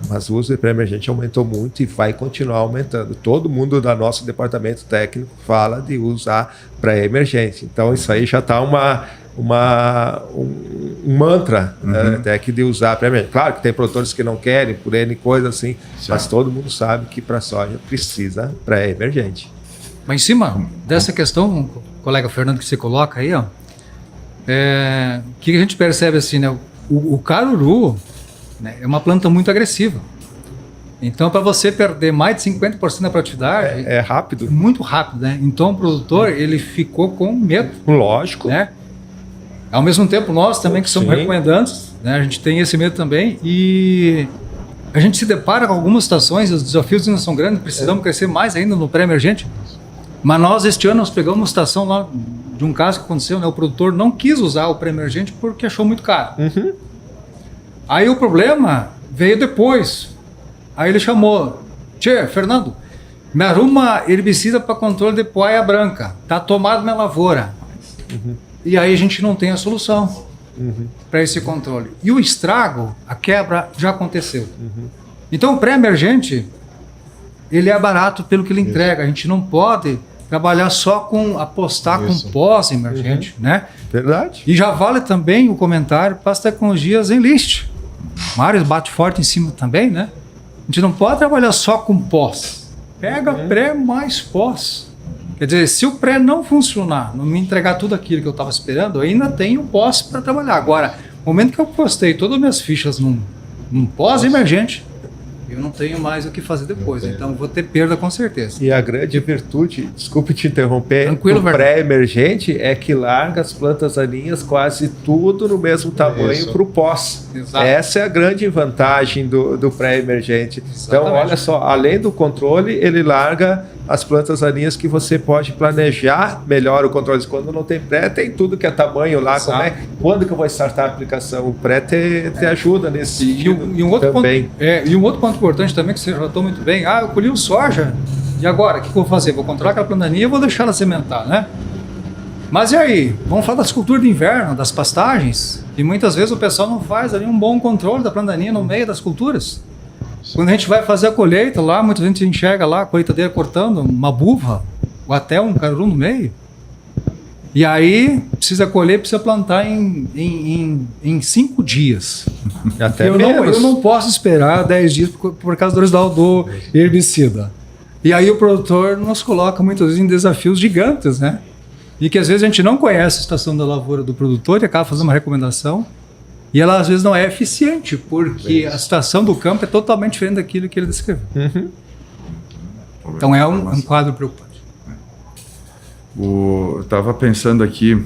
Mas o uso de pré-emergente aumentou muito e vai continuar aumentando. Todo mundo do nosso departamento técnico fala de usar pré-emergente. Então isso aí já está um mantra, né, até que de usar pré-emergente. Claro que tem produtores que não querem, por N coisa assim, mas todo mundo sabe que para soja precisa pré-emergente. Mas em cima dessa questão, colega Fernando, que você coloca aí, ó, o que a gente percebe assim, né? O caruru, né, é uma planta muito agressiva. Então, para você perder mais de 50% da produtividade... É rápido. Muito rápido, né? Então, o produtor, ele ficou com medo. Lógico. Né? Ao mesmo tempo, nós também, que somos recomendantes, né? A gente tem esse medo também. E a gente se depara com algumas situações, os desafios ainda são grandes, precisamos crescer mais ainda no pré-emergente. Mas nós, este ano, nós pegamos uma situação lá de um caso que aconteceu, né? O produtor não quis usar o pré-emergente porque achou muito caro. Aí o problema veio depois. Aí ele chamou: Tchê, Fernando, me arruma herbicida para controle de poaia branca. Tá tomado minha lavoura. E aí a gente não tem a solução para esse controle. E o estrago, a quebra, já aconteceu. Então o pré-emergente, ele é barato pelo que ele entrega. A gente não pode trabalhar só com apostar com pós-emergente, né? Verdade. E já vale também o comentário para as tecnologias em list. Mário bate forte em cima também, né? A gente não pode trabalhar só com pós. Pega pré mais pós. Quer dizer, se o pré não funcionar, não me entregar tudo aquilo que eu estava esperando, eu ainda tenho pós para trabalhar. Agora, no momento que eu postei todas as minhas fichas num pós-emergente, eu não tenho mais o que fazer depois, então vou ter perda com certeza. E a grande virtude, desculpe te interromper, Tranquilo, do pré-emergente é que larga as plantas daninhas quase tudo no mesmo tamanho para o pós. Exato. Essa é a grande vantagem do pré-emergente. Então, olha só, além do controle, ele larga as plantas daninhas que você pode planejar melhor o controle. Quando não tem pré, tem tudo que é tamanho lá. Quando que eu vou startar a aplicação? O pré te ajuda nesse sentido e um outro também. E um outro ponto importante também, que você relatou muito bem, eu colhi o soja, e agora, o que eu vou fazer? Vou controlar aquela planta daninha e vou deixar ela sementar, né? Mas e aí? Vamos falar das culturas de inverno, das pastagens, e muitas vezes o pessoal não faz ali um bom controle da planta daninha no meio das culturas. Quando a gente vai fazer a colheita lá, muita gente enxerga lá a colheitadeira cortando uma buva ou até um caruru no meio. E aí precisa colher, precisa plantar em 5 dias. Até eu não posso esperar 10 dias por causa do herbicida. E aí o produtor nos coloca muitas vezes em desafios gigantes, né? E que às vezes a gente não conhece a situação da lavoura do produtor e acaba fazendo uma recomendação. E ela às vezes não é eficiente, porque a situação do campo é totalmente diferente daquilo que ele descreveu. Então é um quadro preocupante. Eu estava pensando aqui,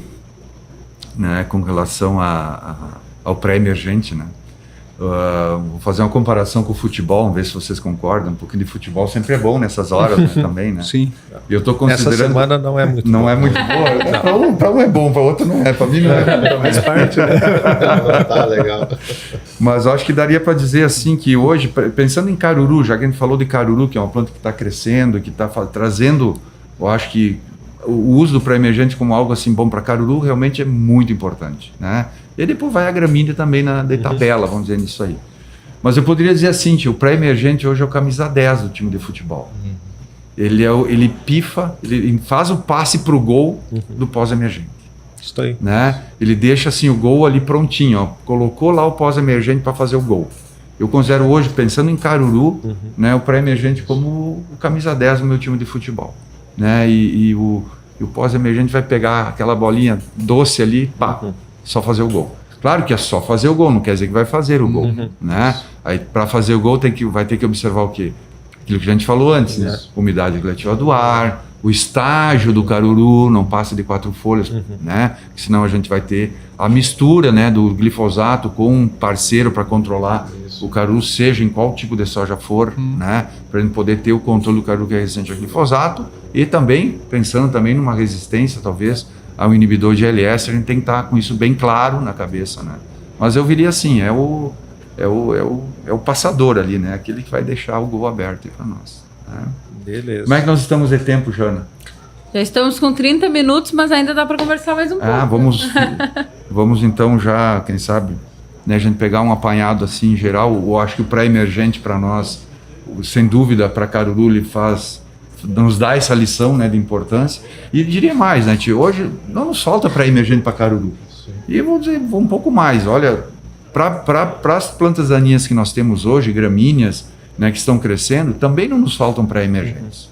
né, com relação ao pré-emergente, né? Vou fazer uma comparação com o futebol, vamos ver se vocês concordam. Um pouquinho de futebol sempre é bom nessas horas, né, também, né? Sim. E eu tô considerando... Essa semana não é muito Não boa. é muito boa. Para um é bom, para outro não é. Para mim não é. Faz parte, né? Tá legal. Mas eu acho que daria para dizer assim que hoje, pensando em caruru, já que a gente falou de caruru, que é uma planta que está crescendo, que está trazendo, eu acho que o uso do pré-emergente como algo assim bom para caruru realmente é muito importante, né? E depois vai a gramínea também de tabela, vamos dizer nisso aí. Mas eu poderia dizer assim, o pré-emergente hoje é o camisa 10 do time de futebol. Ele pifa, ele faz o passe para o gol do pós-emergente. Isso aí. Né? Ele deixa assim o gol ali prontinho, ó, colocou lá o pós-emergente para fazer o gol. Eu considero hoje, pensando em caruru, né, o pré-emergente como o camisa 10 do meu time de futebol. Né? E o pós-emergente vai pegar aquela bolinha doce ali, pá, só fazer o gol. Claro que é só fazer o gol, não quer dizer que vai fazer o gol, né? Aí para fazer o gol vai ter que observar o quê? Aquilo que a gente falou antes, né? Umidade relativa do ar, o estágio do caruru não passa de 4 folhas, né? Senão a gente vai ter a mistura, né, do glifosato com um parceiro para controlar o caruru, seja em qual tipo de soja for, né? Para a gente poder ter o controle do caruru que é resistente ao glifosato e também, pensando também numa resistência, talvez, ao inibidor de LS, a gente tem que estar com isso bem claro na cabeça, né? Mas eu viria assim, é o passador ali, né? Aquele que vai deixar o gol aberto para nós, né? Beleza. Como é que nós estamos de tempo, Jana? Já estamos com 30 minutos, mas ainda dá para conversar mais um pouco. Vamos então já, quem sabe, né, a gente pegar um apanhado assim em geral. Eu acho que o pré-emergente para nós, sem dúvida, para caruru, ele nos dá essa lição, né, de importância. E diria mais, né, tio, hoje não nos falta pré-emergente para caruru. E eu vou dizer um pouco mais, olha, para as plantas daninhas que nós temos hoje, gramíneas, né, que estão crescendo, também não nos faltam pré-emergentes.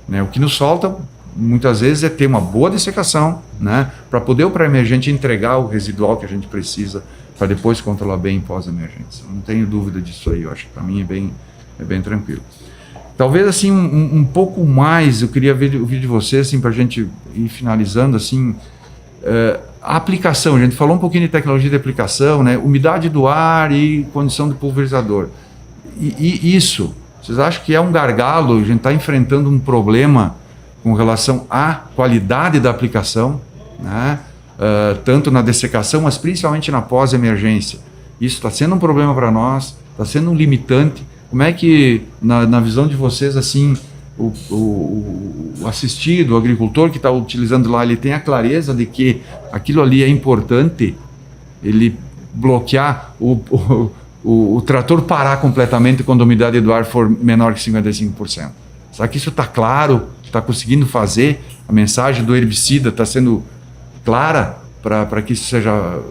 Né, o que nos falta muitas vezes é ter uma boa dessecação, né, para poder o pré-emergente entregar o residual que a gente precisa para depois controlar bem pós-emergência. Não tenho dúvida disso aí, eu acho que para mim é bem tranquilo. Talvez assim um pouco mais, eu queria ouvir de vocês assim, para a gente ir finalizando assim, a aplicação. A gente falou um pouquinho de tecnologia de aplicação, né, umidade do ar e condição de pulverizador. E isso, vocês acham que é um gargalo? A gente está enfrentando um problema com relação à qualidade da aplicação, né? Tanto na dessecação, mas principalmente na pós-emergência. Isso está sendo um problema para nós, está sendo um limitante. Como é que, na visão de vocês, assim, o assistido, o agricultor que está utilizando lá, ele tem a clareza de que aquilo ali é importante, ele bloquear o trator parar completamente quando a umidade do ar for menor que 55%. Será que isso está claro? Está conseguindo fazer? A mensagem do herbicida está sendo clara para que isso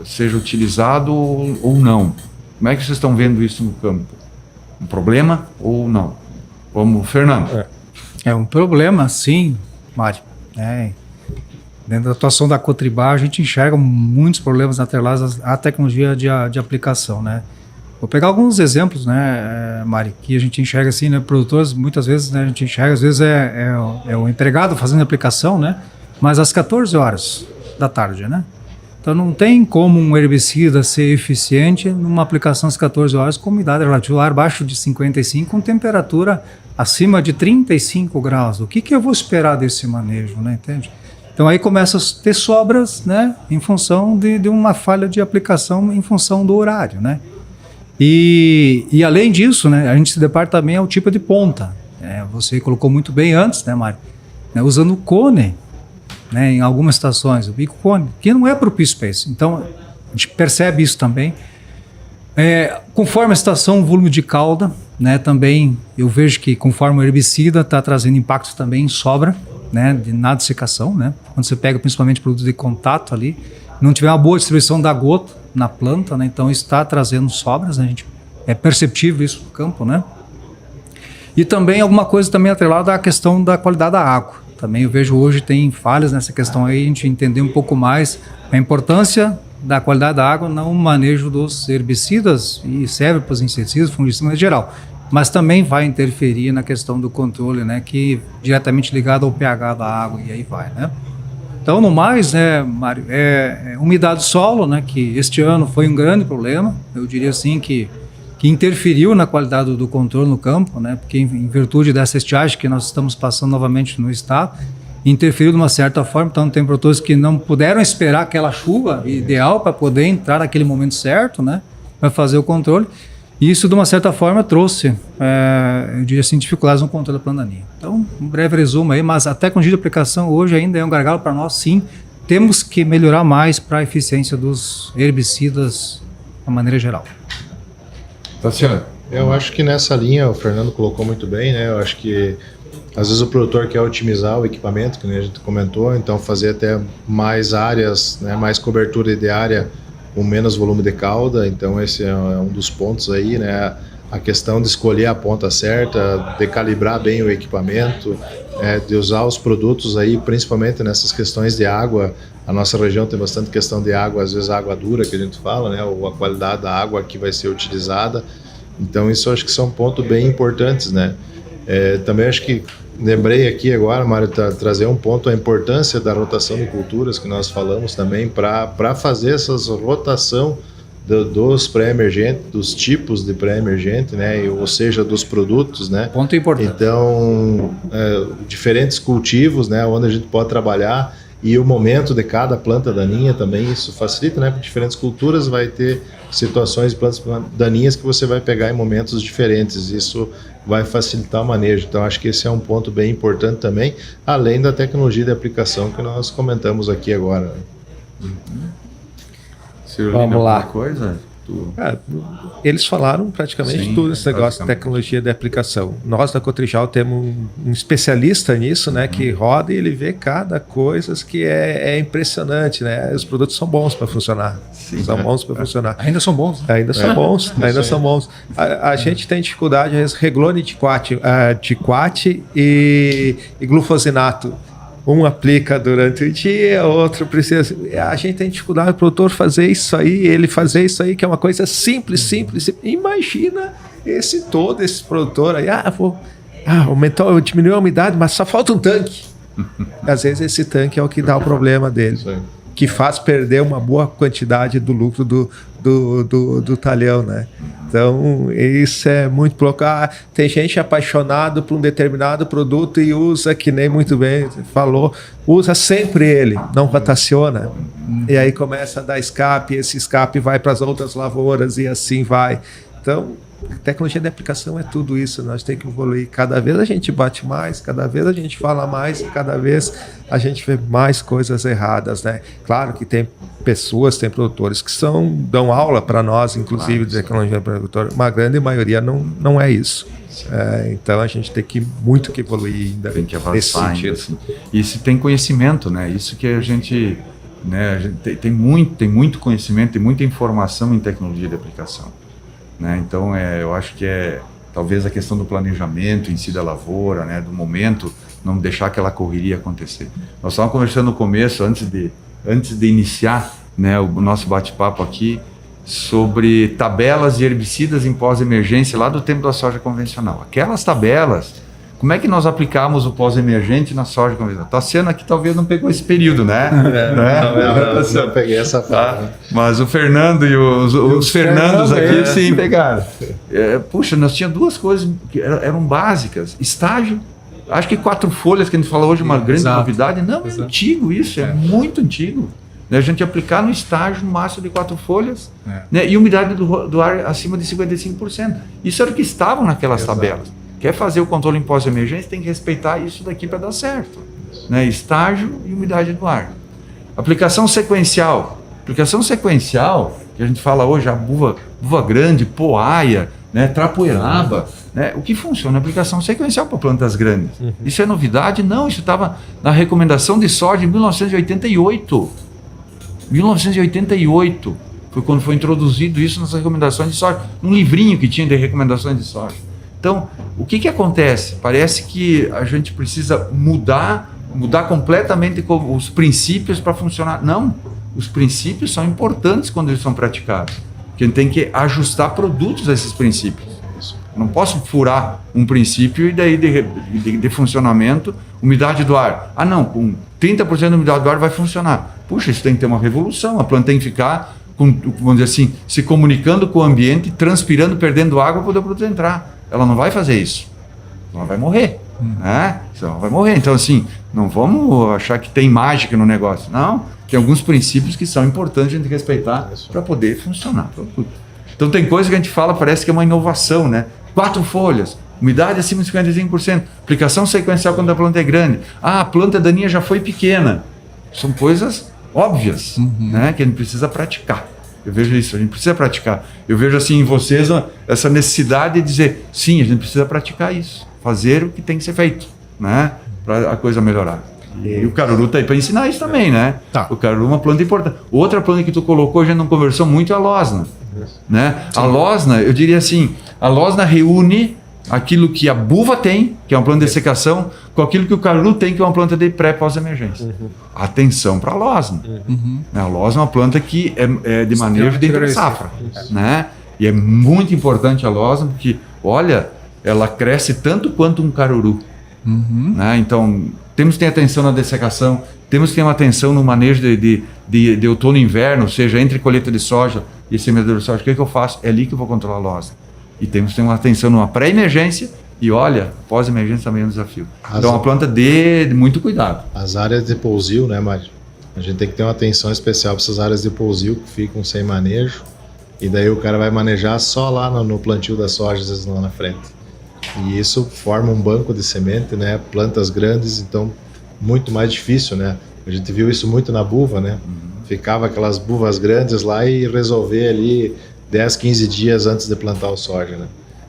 seja utilizado ou não? Como é que vocês estão vendo isso no campo? Um problema ou não? Vamos, Fernando. É um problema, sim, Mário. Dentro da atuação da Cotribal, a gente enxerga muitos problemas atrelados à tecnologia de aplicação, né? Vou pegar alguns exemplos, né, Mari, que a gente enxerga assim, né, produtores, muitas vezes, né, a gente enxerga, às vezes é o empregado fazendo a aplicação, né, mas às 14 horas da tarde, né? Então não tem como um herbicida ser eficiente numa aplicação às 14 horas com umidade relativa ao ar abaixo de 55, com temperatura acima de 35 graus. O que eu vou esperar desse manejo, né, entende? Então aí começa a ter sobras, né, em função de uma falha de aplicação em função do horário, né? E além disso, né, a gente se depara também ao tipo de ponta. Você colocou muito bem antes, né, Mário? Usando o cone, né, em algumas estações, o bico cone, que não é propício para isso. Então, a gente percebe isso também. Conforme a estação, o volume de cauda, né, também eu vejo que conforme o herbicida está trazendo impactos também em sobra, né, na dessecação, né? Quando você pega principalmente produtos de contato ali, não tiver uma boa distribuição da gota na planta, né? Então está trazendo sobras, né? A gente, é perceptível isso no campo, né? E também alguma coisa também atrelada à questão da qualidade da água. Também eu vejo hoje tem falhas nessa questão aí, a gente entender um pouco mais a importância da qualidade da água no manejo dos herbicidas e serve para os inseticidas, fungicidas em geral. Mas também vai interferir na questão do controle, né? Que é diretamente ligado ao pH da água e aí vai, né? Então, no mais, né, Mário, umidade do solo, né, que este ano foi um grande problema, eu diria assim que interferiu na qualidade do controle no campo, né, porque em virtude dessa estiagem que nós estamos passando novamente no estado, interferiu de uma certa forma, então tem produtores que não puderam esperar aquela chuva ideal para poder entrar naquele momento certo, né, para fazer o controle. E isso, de uma certa forma, trouxe, eu diria assim, dificuldades no controle da planta daninha. Então, um breve resumo aí, mas a tecnologia de aplicação hoje ainda é um gargalo para nós, sim. Temos que melhorar mais para a eficiência dos herbicidas de maneira geral. Tassiano. Eu acho que nessa linha, o Fernando colocou muito bem, né? Eu acho que, às vezes, o produtor quer otimizar o equipamento, que a gente comentou, então fazer até mais áreas, né, mais cobertura de área com menos volume de cauda, então esse é um dos pontos aí, né? A questão de escolher a ponta certa, de calibrar bem o equipamento, de usar os produtos aí, principalmente nessas questões de água. A nossa região tem bastante questão de água, às vezes água dura que a gente fala, né? Ou a qualidade da água que vai ser utilizada. Então isso eu acho que são pontos bem importantes, né? Também acho que lembrei aqui agora, Mário, trazer um ponto, a importância da rotação de culturas que nós falamos também para fazer essas rotação dos pré-emergentes, dos tipos de pré-emergente, né? Ou seja, dos produtos, né? Ponto importante. Então, diferentes cultivos, né? Onde a gente pode trabalhar e o momento de cada planta daninha também, isso facilita, né? Porque diferentes culturas vai ter situações de plantas daninhas que você vai pegar em momentos diferentes, isso vai facilitar o manejo. Então, acho que esse é um ponto bem importante também, além da tecnologia de aplicação que nós comentamos aqui agora. Vamos lá. Coisa? Eles falaram praticamente tudo esse negócio de tecnologia de aplicação. Nós da Cotrijal temos um especialista nisso, né, que roda e ele vê cada coisa que é impressionante, né? Os produtos são bons para funcionar. São bons para funcionar. Ainda são bons. Né? Ainda são bons. Ainda são bons. A gente tem dificuldade, às vezes, Reglone Tiquat e glufosinato. Um aplica durante o dia, outro precisa... A gente tem dificuldade, o produtor fazer isso aí, ele fazer isso aí, que é uma coisa simples. Imagina esse produtor aí, aumentou, diminuiu a umidade, mas só falta um tanque. Às vezes esse tanque é o que dá o problema dele, que faz perder uma boa quantidade do lucro do talhão, né? Então, isso é muito pouco. Tem gente apaixonada por um determinado produto e usa, que nem muito bem falou, usa sempre ele, não rotaciona. E aí começa a dar escape, esse escape vai para as outras lavouras e assim vai. Então, tecnologia de aplicação é tudo isso, nós temos que evoluir. Cada vez a gente bate mais, cada vez a gente fala mais, cada vez a gente vê mais coisas erradas, né? Claro que tem pessoas, tem produtores que dão aula para nós, inclusive, de tecnologia de agricultura. Uma grande maioria não é isso. Então a gente tem muito que evoluir ainda. Tem que avançar ainda, assim. E se tem conhecimento, né? Isso que a gente, né? A gente tem muito conhecimento, tem muita informação em tecnologia de aplicação. Né? Então, eu acho que talvez a questão do planejamento em si da lavoura, né? Do momento, não deixar aquela correria acontecer. Nós estávamos conversando no começo, antes de iniciar, né, o nosso bate-papo aqui, sobre tabelas de herbicidas em pós-emergência lá do tempo da soja convencional. Aquelas tabelas, como é que nós aplicamos o pós-emergente na soja convencional? Tassiano aqui talvez não pegou esse período, né? Não peguei essa fase. Mas o Fernando e os Fernandos aqui, sim, pegaram. Puxa, nós tínhamos duas coisas que eram básicas. Estágio, acho que 4 folhas, que a gente fala hoje, uma grande novidade. Não, é antigo isso, é muito antigo. A gente aplicar no estágio, no máximo de 4 folhas, né? E umidade do ar acima de 55%. Isso era o que estavam naquelas tabelas. Quer fazer o controle em pós-emergência, tem que respeitar isso daqui para dar certo. Né? Estágio e umidade do ar. Aplicação sequencial. Aplicação sequencial, que a gente fala hoje, a buva grande, poaia, né? Trapoeraba. Né? O que funciona? Aplicação sequencial para plantas grandes. Isso é novidade? Não, isso estava na recomendação de soja em 1988. 1988 foi quando foi introduzido isso nas recomendações de soja. Um livrinho que tinha de recomendações de soja. Então, o que acontece? Parece que a gente precisa mudar completamente os princípios para funcionar. Não, os princípios são importantes quando eles são praticados. Porque a gente tem que ajustar produtos a esses princípios. Eu não posso furar um princípio e daí de funcionamento, umidade do ar. Não, com 30% de umidade do ar vai funcionar. Puxa, isso tem que ter uma revolução. A planta tem que ficar, vamos dizer assim, se comunicando com o ambiente, transpirando, perdendo água para poder o produto entrar. Ela não vai fazer isso. Ela vai morrer. Né? Ela vai morrer. Então, assim, não vamos achar que tem mágica no negócio. Não. Tem alguns princípios que são importantes a gente respeitar para poder funcionar. Então, tem coisa que a gente fala, parece que é uma inovação, né? 4 folhas, umidade acima de 55%, aplicação sequencial quando a planta é grande. A planta daninha já foi pequena. São coisas óbvias, né? Que a gente precisa praticar. Eu vejo isso, a gente precisa praticar. Eu vejo assim em vocês essa necessidade de dizer, sim, a gente precisa praticar isso, fazer o que tem que ser feito, né? Para a coisa melhorar. E o caruru está aí para ensinar isso também, né? Tá. O caruru é uma planta importante. Outra planta que tu colocou, a gente não conversou muito, é a losna. Né? A losna, eu diria assim, a losna reúne aquilo que a buva tem, que é uma planta de dessecação, com aquilo que o caruru tem, que é uma planta de pré-pós-emergência. Atenção para a losna. A losna é uma planta que é de manejo dentro da safra. Né? E é muito importante a losna, porque, olha, ela cresce tanto quanto um caruru. Né? Então, temos que ter atenção na dessecação, temos que ter uma atenção no manejo de outono e inverno, ou seja, entre colheita de soja e semeadura de soja. O que eu faço? É ali que eu vou controlar a losna. E temos que ter uma atenção numa pré-emergência e, olha, pós-emergência também é um desafio. Então, é uma planta de muito cuidado. As áreas de pousio, né, Mário? A gente tem que ter uma atenção especial para essas áreas de pousio que ficam sem manejo. E daí o cara vai manejar só lá no plantio da soja, às vezes lá na frente. E isso forma um banco de semente, né? Plantas grandes, então muito mais difícil, né? A gente viu isso muito na buva, né? Ficava aquelas buvas grandes lá e resolver ali 10, 15 dias antes de plantar o soja, né?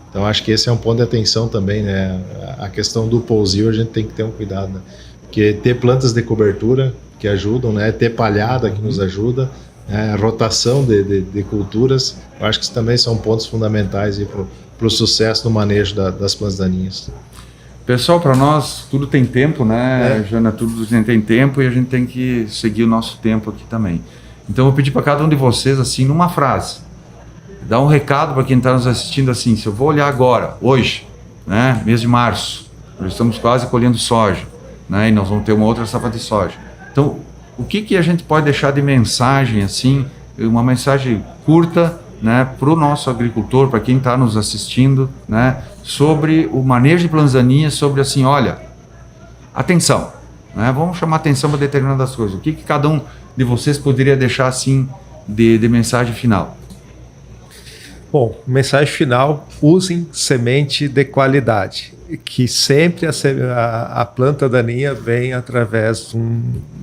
Então acho que esse é um ponto de atenção também, né? A questão do pousio a gente tem que ter um cuidado, né? Porque ter plantas de cobertura que ajudam, né? Ter palhada que nos ajuda, rotação de culturas, eu acho que isso também são pontos fundamentais para o sucesso no manejo das plantas daninhas. Pessoal, para nós tudo tem tempo, né, Jana? Tudo tem tempo e a gente tem que seguir o nosso tempo aqui também. Então eu vou pedir para cada um de vocês, assim, numa frase, dar um recado para quem está nos assistindo, assim, se eu vou olhar agora, hoje, né, mês de março, nós estamos quase colhendo soja, né, e nós vamos ter uma outra safra de soja. Então, o que a gente pode deixar de mensagem, assim, uma mensagem curta, né, para o nosso agricultor, para quem está nos assistindo, né, sobre o manejo de plantas daninhas, sobre assim, olha, atenção, né, vamos chamar atenção para determinadas coisas. O que cada um de vocês poderia deixar assim de mensagem final? Bom, mensagem final: usem semente de qualidade, que sempre a planta daninha vem através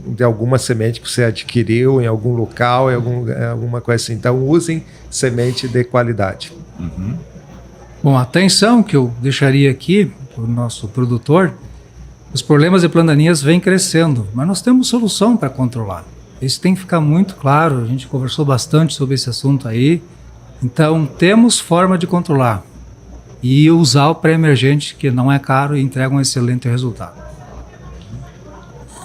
de alguma semente que você adquiriu em algum local, em alguma coisa assim. Então, usem semente de qualidade. Bom, a atenção que eu deixaria aqui para o nosso produtor: os problemas de planta daninhas vêm crescendo, mas nós temos solução para controlar. Isso tem que ficar muito claro, a gente conversou bastante sobre esse assunto aí. Então, temos forma de controlar e usar o pré-emergente, que não é caro e entrega um excelente resultado.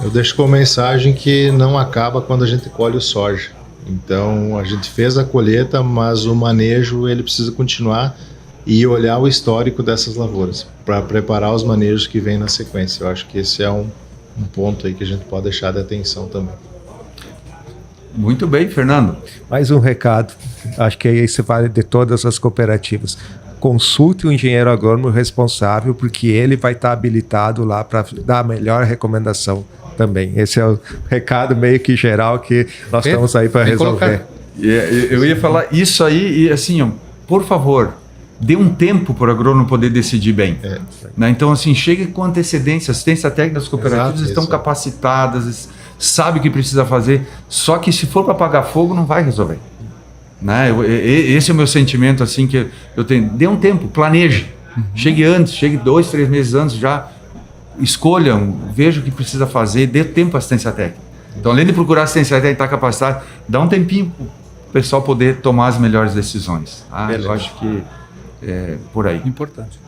Eu deixo como mensagem que não acaba quando a gente colhe o soja. Então, a gente fez a colheita, mas o manejo ele precisa continuar e olhar o histórico dessas lavouras para preparar os manejos que vêm na sequência. Eu acho que esse é um ponto aí que a gente pode deixar de atenção também. Muito bem, Fernando. Mais um recado, acho que esse vale de todas as cooperativas. Consulte o engenheiro agrônomo responsável, porque ele vai estar habilitado lá para dar a melhor recomendação também. Esse é o recado meio que geral que nós estamos aí para resolver. Eu ia falar isso aí e assim, ó, por favor, dê um tempo para o agrônomo poder decidir bem. Né? Então, assim, chegue com antecedência. Assistência técnica das cooperativas estão capacitadas, sabe o que precisa fazer, só que se for para apagar fogo, não vai resolver. Né? Esse é o meu sentimento, assim, que eu tenho. Dê um tempo, planeje. Chegue antes, chegue 2, 3 meses antes, já escolha, veja o que precisa fazer, dê tempo para assistência técnica. Então, além de procurar assistência técnica e estar capacitado, dá um tempinho para o pessoal poder tomar as melhores decisões. Eu acho que é por aí. Importante.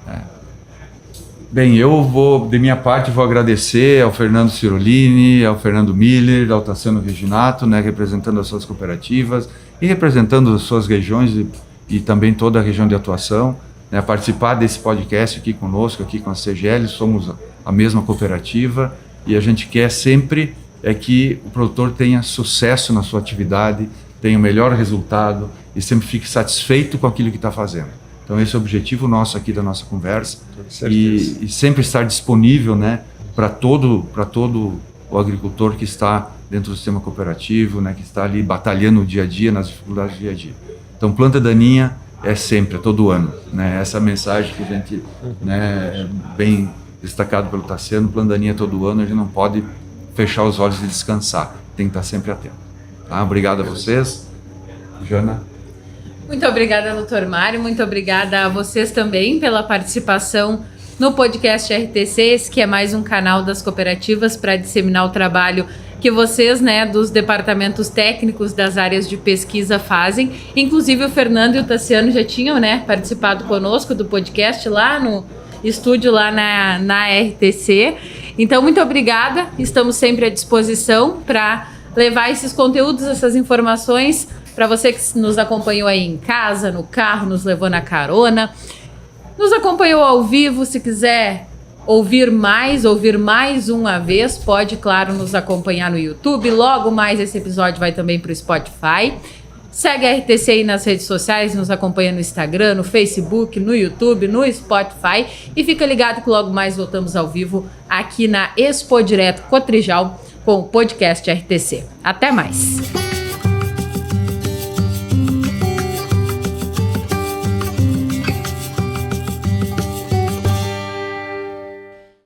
Bem, eu vou, de minha parte, vou agradecer ao Fernando Cirolini, ao Fernando Miller, ao Tassiano Reginato, né, representando as suas cooperativas e representando as suas regiões e também toda a região de atuação, né, participar desse podcast aqui conosco, aqui com a CGL. Somos a mesma cooperativa e a gente quer sempre que o produtor tenha sucesso na sua atividade, tenha o melhor resultado e sempre fique satisfeito com aquilo que está fazendo. Então esse é o objetivo nosso aqui da nossa conversa e sempre estar disponível, né, para todo o agricultor que está dentro do sistema cooperativo, né, que está ali batalhando o dia a dia, nas dificuldades do dia a dia. Então planta daninha é sempre, é todo ano, né, essa mensagem que a gente, né, é bem destacado pelo Tassiano, planta daninha é todo ano, a gente não pode fechar os olhos e descansar, tem que estar sempre atento. Tá? Obrigado a vocês. Jana? Muito obrigada, doutor Mário. Muito obrigada a vocês também pela participação no podcast RTCs, que é mais um canal das cooperativas para disseminar o trabalho que vocês, né, dos departamentos técnicos das áreas de pesquisa fazem. Inclusive o Fernando e o Tassiano já tinham, né, participado conosco do podcast lá no estúdio lá na RTC. Então, muito obrigada. Estamos sempre à disposição para levar esses conteúdos, essas informações para você que nos acompanhou aí em casa, no carro, nos levou na carona, nos acompanhou ao vivo. Se quiser ouvir mais uma vez, pode, claro, nos acompanhar no YouTube. Logo mais esse episódio vai também para o Spotify. Segue a RTC aí nas redes sociais, nos acompanha no Instagram, no Facebook, no YouTube, no Spotify. E fica ligado que logo mais voltamos ao vivo aqui na Expo Direto Cotrijal com o podcast RTC. Até mais!